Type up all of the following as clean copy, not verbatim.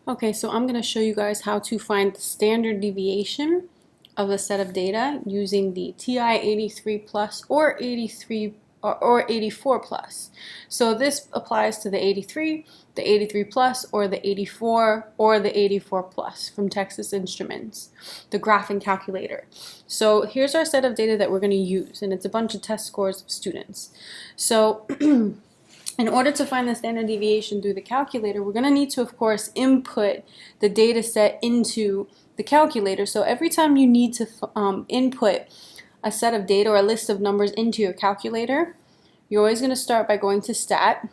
Okay, so I'm going to show you guys how to find the standard deviation of a set of data using the TI-83 plus or 83 or 84 plus. So this applies to the 83, the 83 plus, or the 84 or the 84 plus from Texas Instruments, the graphing calculator. So here's our set of data that we're going to use, and it's a bunch of test scores of students. So in order to find the standard deviation through the calculator, we're going to need to, of course, input the data set into the calculator. So every time you need to input a set of data or a list of numbers into your calculator, you're always going to start by going to Stat.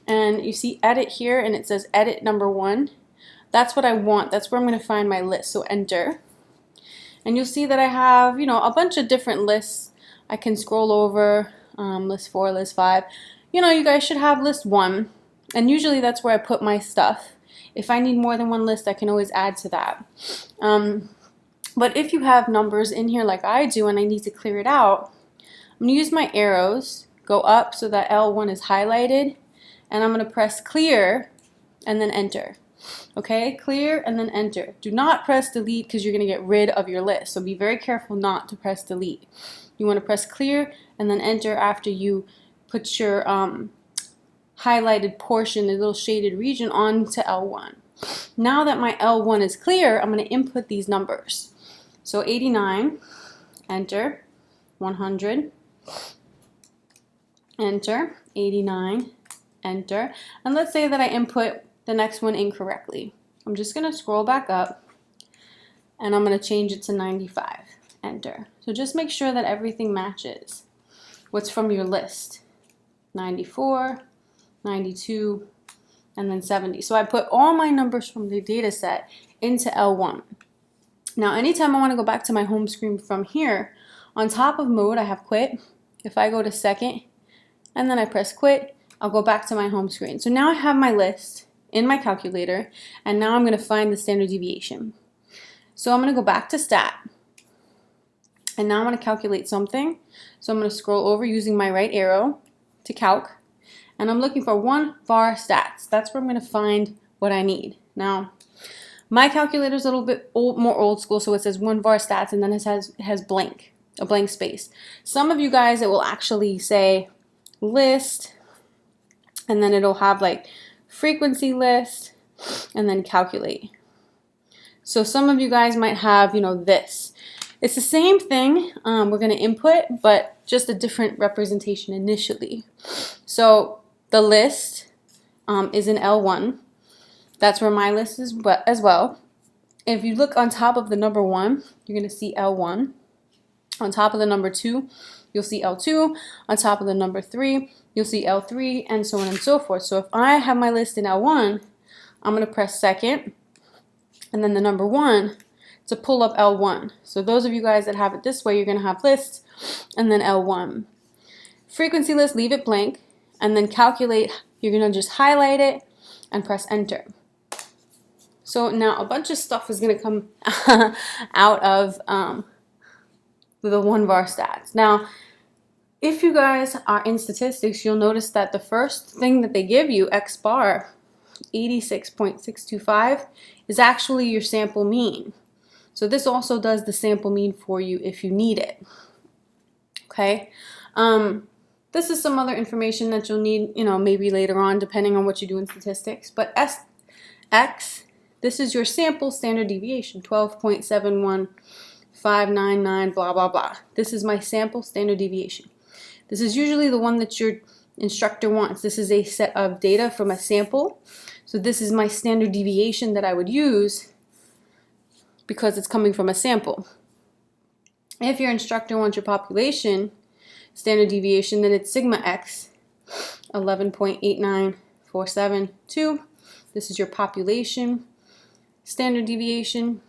And you see Edit here, and it says Edit number 1. That's what I want. That's where I'm going to find my list. So Enter. And you'll see that I have, a bunch of different lists. I can scroll over. List 4, list 5. You guys should have list 1, and usually that's where I put my stuff. If I need more than one list, I can always add to that. But if you have numbers in here like I do and I need to clear it out, I'm going to use my arrows, go up so that L1 is highlighted, and I'm going to press clear and then enter. Okay, clear and then enter. Do not press delete because you're going to get rid of your list. So be very careful not to press delete. You want to press clear and then enter after you put your highlighted portion, the little shaded region, onto L1. Now that my L1 is clear, I'm going to input these numbers. So 89, enter, 100, enter, 89, enter. And let's say that I input the next one incorrectly. I'm just going to scroll back up and I'm going to change it to 95. Enter. So just make sure that everything matches what's from your list. 94, 92, and then 70. So I put all my numbers from the data set into L1. Now anytime I want to go back to my home screen from here, on top of mode I have quit. If I go to second and then I press quit, I'll go back to my home screen. So now I have my list in my calculator, and now I'm going to find the standard deviation. So I'm going to go back to Stat. And now I'm going to calculate something. So I'm going to scroll over using my right arrow to calc. And I'm looking for 1 var stats. That's where I'm going to find what I need. Now, my calculator is a little bit more old school, so it says 1 var stats, and then it has blank, a blank space. Some of you guys, it will actually say list, and then it'll have like frequency list, and then calculate. So some of you guys might have, this. It's the same thing we're going to input, but just a different representation initially. So the list is in L1. That's where my list is as well. If you look on top of the number 1, you're going to see L1. On top of the number 2, you'll see L2. On top of the number 3, you'll see L3, and so on and so forth. So if I have my list in L1, I'm going to press second, and then the number 1, to pull up L1. So those of you guys that have it this way, you're going to have list and then L1. Frequency list, leave it blank, and then calculate, you're going to just highlight it and press enter. So now a bunch of stuff is going to come out of the 1 var stats. Now, if you guys are in statistics, you'll notice that the first thing that they give you, X bar, 86.625, is actually your sample mean. So this also does the sample mean for you if you need it. Okay. This is some other information that you'll need, maybe later on, depending on what you do in statistics. But X, this is your sample standard deviation, 12.71599, blah, blah, blah. This is my sample standard deviation. This is usually the one that your instructor wants. This is a set of data from a sample. So this is my standard deviation that I would use because it's coming from a sample. If your instructor wants your population standard deviation, then it's sigma x, 11.89472. This is your population standard deviation.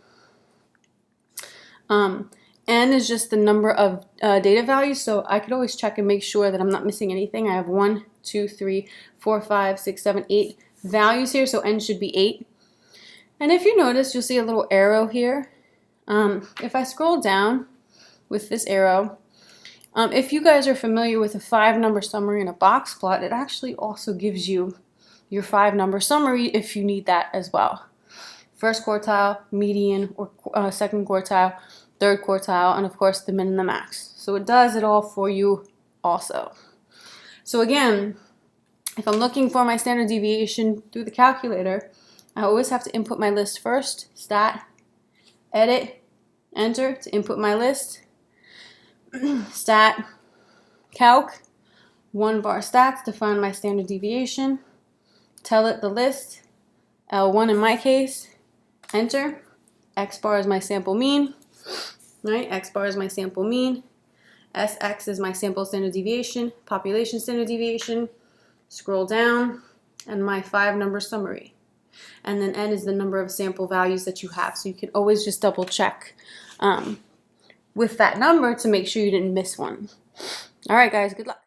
N is just the number of data values, so I could always check and make sure that I'm not missing anything. I have 1, 2, 3, 4, 5, 6, 7, 8 values here, so N should be 8. And if you notice, you'll see a little arrow here. If I scroll down with this arrow, if you guys are familiar with a 5-number summary and a box plot, it actually also gives you your 5-number summary if you need that as well. First quartile, median, or second quartile, third quartile, and of course the min and the max. So it does it all for you also. So again, if I'm looking for my standard deviation through the calculator, I always have to input my list first, stat, edit, enter to input my list, stat, calc, 1 var stats to find my standard deviation, tell it the list, L1 in my case, enter, X bar is my sample mean, right? X bar is my sample mean, SX is my sample standard deviation, population standard deviation, scroll down, and my 5-number summary. And then N is the number of sample values that you have. So you can always just double check with that number to make sure you didn't miss one. All right, guys, good luck.